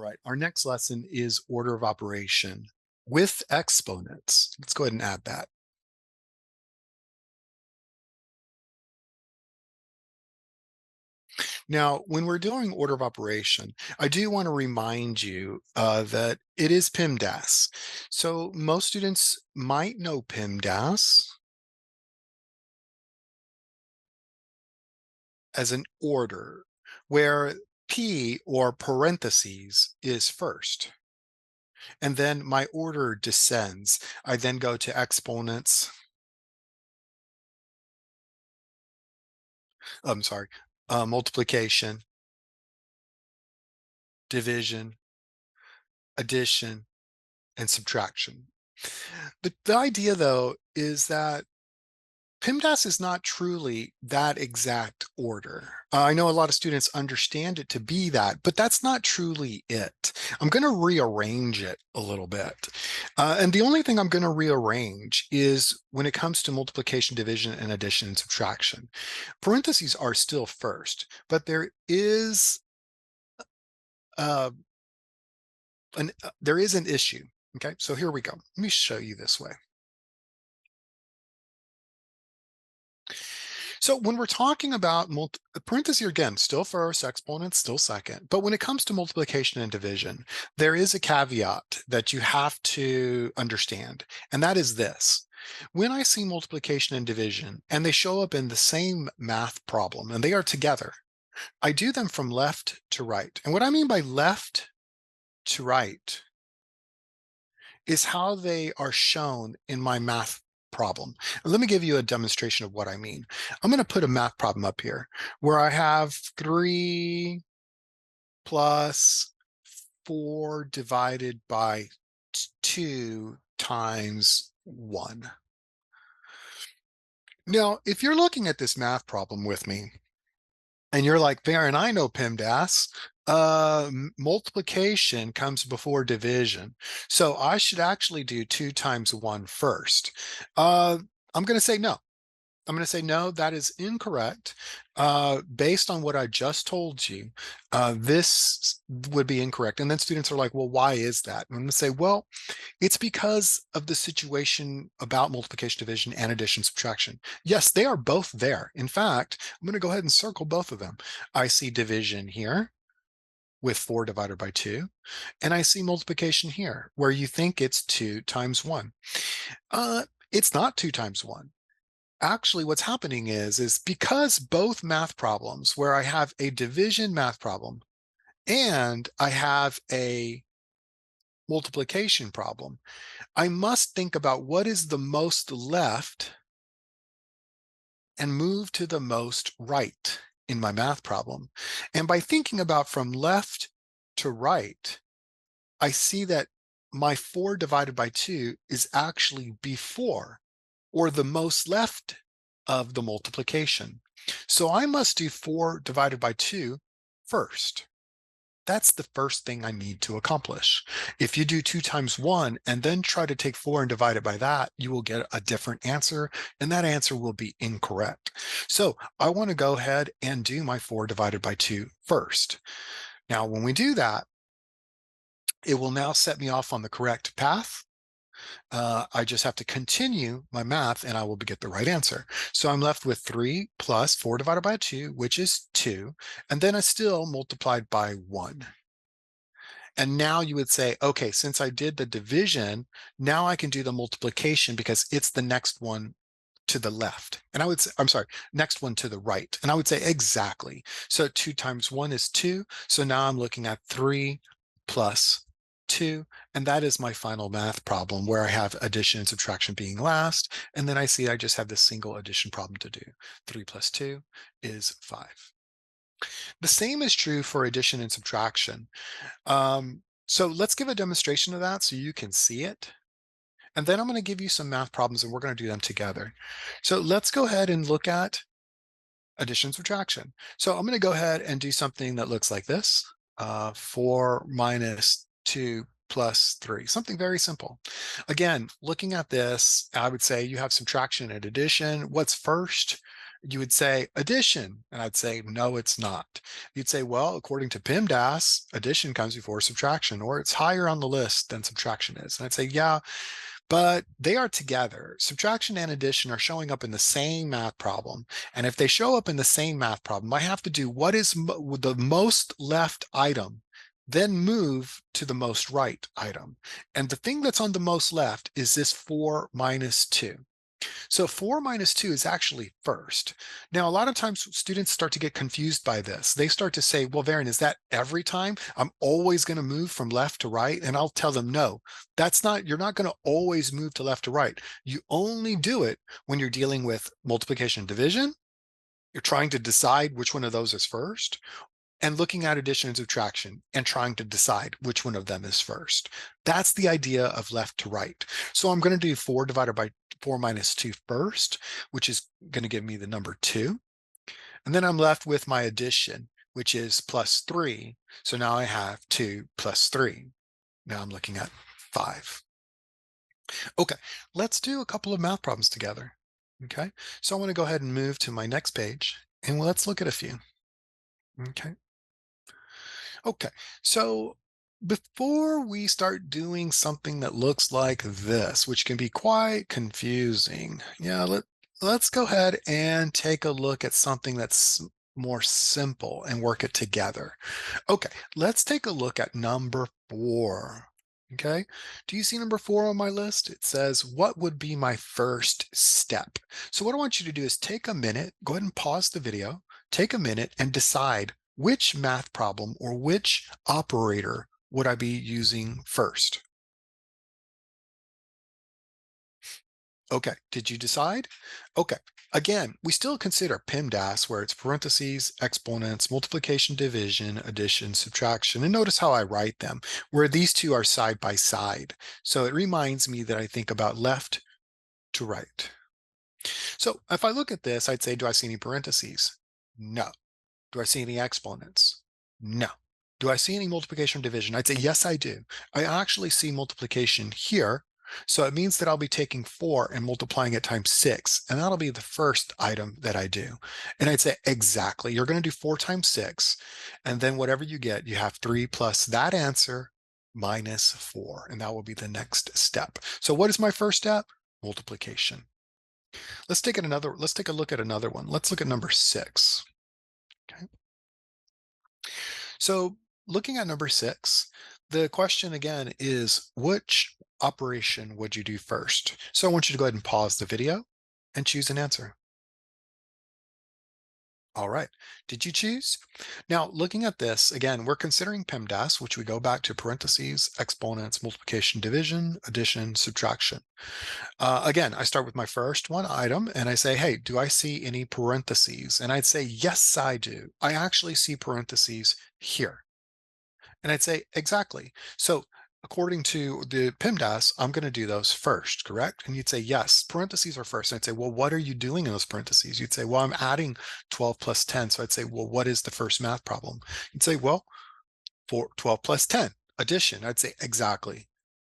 right, our next lesson is order of operation with exponents. Let's go ahead and add that. Now, when we're doing order of operation, I do want to remind you that it is PEMDAS. So most students might know PEMDAS as an order, where P or parentheses is first. And then my order descends. I then go to exponents. I'm sorry, multiplication, division, addition, and subtraction. The idea, though, is that PEMDAS is not truly that exact order. I know a lot of students understand it to be that, but that's not truly it. I'm going to rearrange it a little bit. And the only thing I'm going to rearrange is when it comes to multiplication, division, and addition and subtraction. Parentheses are still first, but there is uh, there is an issue. Okay, so here we go. Let me show you this way. So when we're talking about parentheses, again, still first, exponents still second. But when it comes to multiplication and division, there is a caveat that you have to understand, and that is this. When I see multiplication and division, and they show up in the same math problem, and they are together, I do them from left to right. And what I mean by left to right is how they are shown in my math problem. Let me give you a demonstration of what I mean. I'm going to put a math problem up here where I have 3 plus 4 divided by 2 times 1. Now, if you're looking at this math problem with me, and you're like, Baron, I know PEMDAS. Multiplication comes before division. So I should actually do 2 times 1 first. I'm going to say no. I'm going to say no, that is incorrect. Based on what I just told you, this would be incorrect. And then students are like, well, why is that? And I'm going to say, well, it's because of the situation about multiplication, division, and addition, subtraction. Yes, they are both there. In fact, I'm going to go ahead and circle both of them. I see division here with 4 divided by 2, and I see multiplication here where you think it's 2 times 1. It's not 2 times 1. Actually, what's happening is because both math problems where I have a division math problem and I have a multiplication problem, I must think about what is the most left and move to the most right in my math problem. And by thinking about from left to right, I see that my 4 divided by 2 is actually before or the most left of the multiplication. So I must do 4 divided by 2 first. That's the first thing I need to accomplish. If you do 2 times 1 and then try to take 4 and divide it by that, you will get a different answer, and that answer will be incorrect. So I want to go ahead and do my 4 divided by 2 first. Now, when we do that, it will now set me off on the correct path. I just have to continue my math and I will get the right answer. So I'm left with 3 plus 4 divided by 2, which is 2. And then I still multiplied by 1. And now you would say, okay, since I did the division, now I can do the multiplication because it's the next one to the left. And I would say, I'm sorry, next one to the right. And I would say exactly. So 2 times 1 is 2. So now I'm looking at 3 plus 2, and that is my final math problem where I have addition and subtraction being last, and then I see I just have this single addition problem to do. 3 plus 2 is 5. The same is true for addition and subtraction. So let's give a demonstration of that so you can see it. And then I'm going to give you some math problems and we're going to do them together. So let's go ahead and look at addition and subtraction. So I'm going to go ahead and do something that looks like this. 4 minus 2 plus 3, something very simple. Again, looking at this, I would say you have subtraction and addition. What's first? You would say addition, and I'd say, no, it's not. You'd say, well, according to PEMDAS, addition comes before subtraction, or it's higher on the list than subtraction is. And I'd say, yeah, but they are together. Subtraction and addition are showing up in the same math problem. And if they show up in the same math problem, I have to do what is the most left item, then move to the most right item. And the thing that's on the most left is this 4 minus 2. So 4 minus 2 is actually first. Now, a lot of times students start to get confused by this. They start to say, well, Varian, is that every time? I'm always going to move from left to right? And I'll tell them, no, that's not, you're not going to always move to left to right. You only do it when you're dealing with multiplication and division. You're trying to decide which one of those is first, and looking at addition and subtraction and trying to decide which one of them is first. That's the idea of left to right. So I'm going to do 4 divided by 4 minus 2 first, which is going to give me the number 2. And then I'm left with my addition, which is plus 3. So now I have 2 plus 3. Now I'm looking at 5. Okay, let's do a couple of math problems together. Okay, so I want to go ahead and move to my next page, and let's look at a few. Okay. Okay, so before we start doing something that looks like this, which can be quite confusing, yeah, let's go ahead and take a look at something that's more simple and work it together. Okay, let's take a look at number 4. Okay, do you see number 4 on my list? It says, what would be my first step? So what I want you to do is take a minute, go ahead and pause the video, take a minute and decide which math problem or which operator would I be using first? Okay, did you decide? Okay, again, we still consider PEMDAS where it's parentheses, exponents, multiplication, division, addition, subtraction. And notice how I write them, where these two are side by side. So it reminds me that I think about left to right. So if I look at this, I'd say, do I see any parentheses? No. Do I see any exponents? No. Do I see any multiplication or division? I'd say, yes, I do. I actually see multiplication here. So it means that I'll be taking 4 and multiplying it times 6, and that'll be the first item that I do. And I'd say, exactly, you're going to do 4 times 6, and then whatever you get, you have 3 plus that answer minus 4, and that will be the next step. So what is my first step? Multiplication. Let's take a look at another one. Let's look at number 6. Okay. So looking at number 6, the question again is, which operation would you do first? So I want you to go ahead and pause the video and choose an answer. All right, did you choose? Now, looking at this, again, we're considering PEMDAS, which we go back to parentheses, exponents, multiplication, division, addition, subtraction. Again, I start with my first one item and I say, hey, do I see any parentheses? And I'd say, yes, I do. I actually see parentheses here. And I'd say, exactly. So according to the PEMDAS, I'm going to do those first, correct? And you'd say, yes, parentheses are first. And I'd say, well, what are you doing in those parentheses? You'd say, well, I'm adding 12 plus 10. So I'd say, well, what is the first math problem? You'd say, well, 12 plus 10, addition. I'd say, exactly.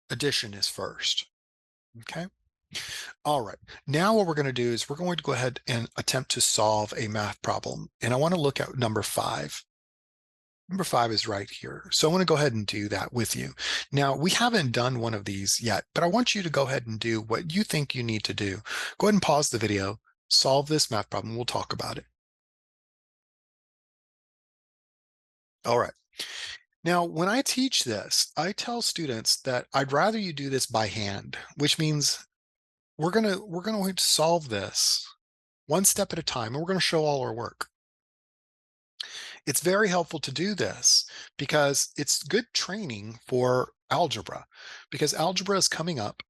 Addition is first. Okay. All right. Now what we're going to do is we're going to go ahead and attempt to solve a math problem. And I want to look at number 5. Number 5 is right here. So I want to go ahead and do that with you. Now, we haven't done one of these yet, but I want you to go ahead and do what you think you need to do. Go ahead and pause the video, solve this math problem. We'll talk about it. All right. Now, when I teach this, I tell students that I'd rather you do this by hand, which means we're going to solve this one step at a time, and we're going to show all our work. It's very helpful to do this because it's good training for algebra, because algebra is coming up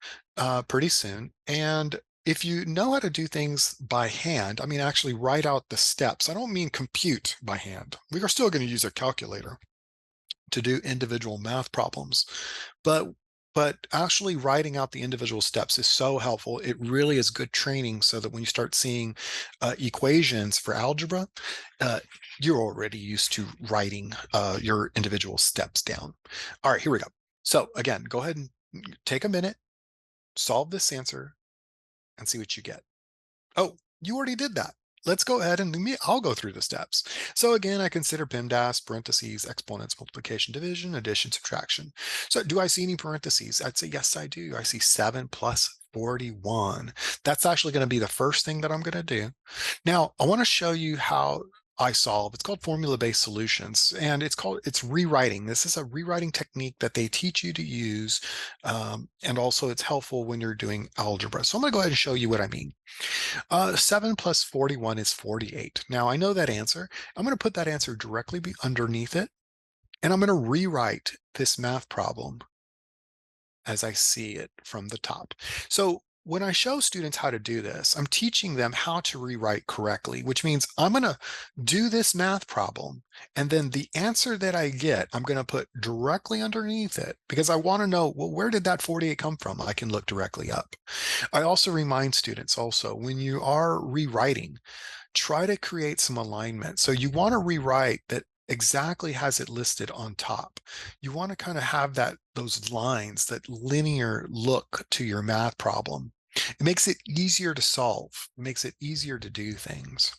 pretty soon. And if you know how to do things by hand, I mean, actually write out the steps. I don't mean compute by hand. We are still going to use a calculator to do individual math problems, but actually writing out the individual steps is so helpful. It really is good training so that when you start seeing equations for algebra, you're already used to writing your individual steps down. All right, here we go. So again, go ahead and take a minute, solve this answer, and see what you get. Oh, you already did that. let's go ahead and I'll go through the steps. So again, I consider PEMDAS, parentheses, exponents, multiplication, division, addition, subtraction. So do I see any parentheses? I'd say, yes, I do. I see 7 plus 41. That's actually going to be the first thing that I'm going to do. Now, I want to show you how I solve. It's called formula-based solutions, and it's rewriting. This is a rewriting technique that they teach you to use, and also it's helpful when you're doing algebra. So I'm going to go ahead and show you what I mean. 7 plus 41 is 48. Now I know that answer. I'm going to put that answer directly underneath it, and I'm going to rewrite this math problem as I see it from the top. So when I show students how to do this, I'm teaching them how to rewrite correctly, which means I'm going to do this math problem, and then the answer that I get, I'm going to put directly underneath it because I want to know, well, where did that 48 come from? I can look directly up. I also remind students also, when you are rewriting, try to create some alignment. So you want to rewrite that exactly has it listed on top. You want to kind of have those lines, that linear look to your math problem. It makes it easier to solve. It makes it easier to do things.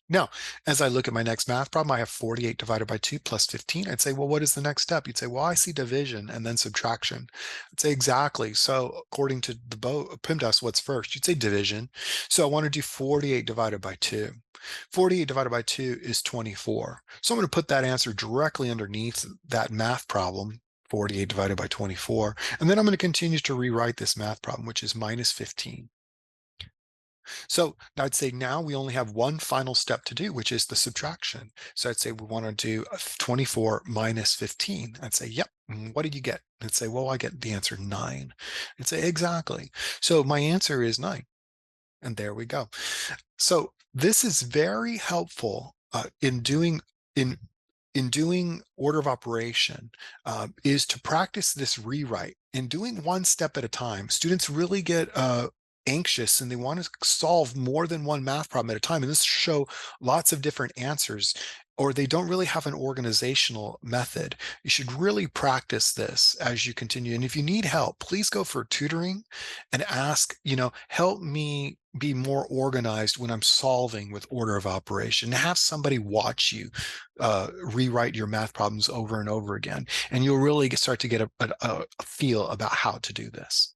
Now, as I look at my next math problem, I have 48 divided by 2 plus 15. I'd say, well, what is the next step? You'd say, well, I see division and then subtraction. I'd say, exactly. So according to the PEMDAS, what's first? You'd say division. So I want to do 48 divided by 2. 48 divided by 2 is 24. So I'm going to put that answer directly underneath that math problem, 48 divided by 24. And then I'm going to continue to rewrite this math problem, which is minus 15. So I'd say now we only have one final step to do, which is the subtraction. So I'd say we want to do 24 minus 15. I'd say, yep. What did you get? I'd say, well, I get the answer 9. I'd say, exactly. So my answer is 9. And there we go. So this is very helpful in doing order of operation, is to practice this rewrite. In doing one step at a time, students really get anxious and they want to solve more than one math problem at a time. And this show lots of different answers, or they don't really have an organizational method. You should really practice this as you continue. And if you need help, please go for tutoring and ask, help me be more organized when I'm solving with order of operation. Have somebody watch you rewrite your math problems over and over again, and you'll really start to get a feel about how to do this.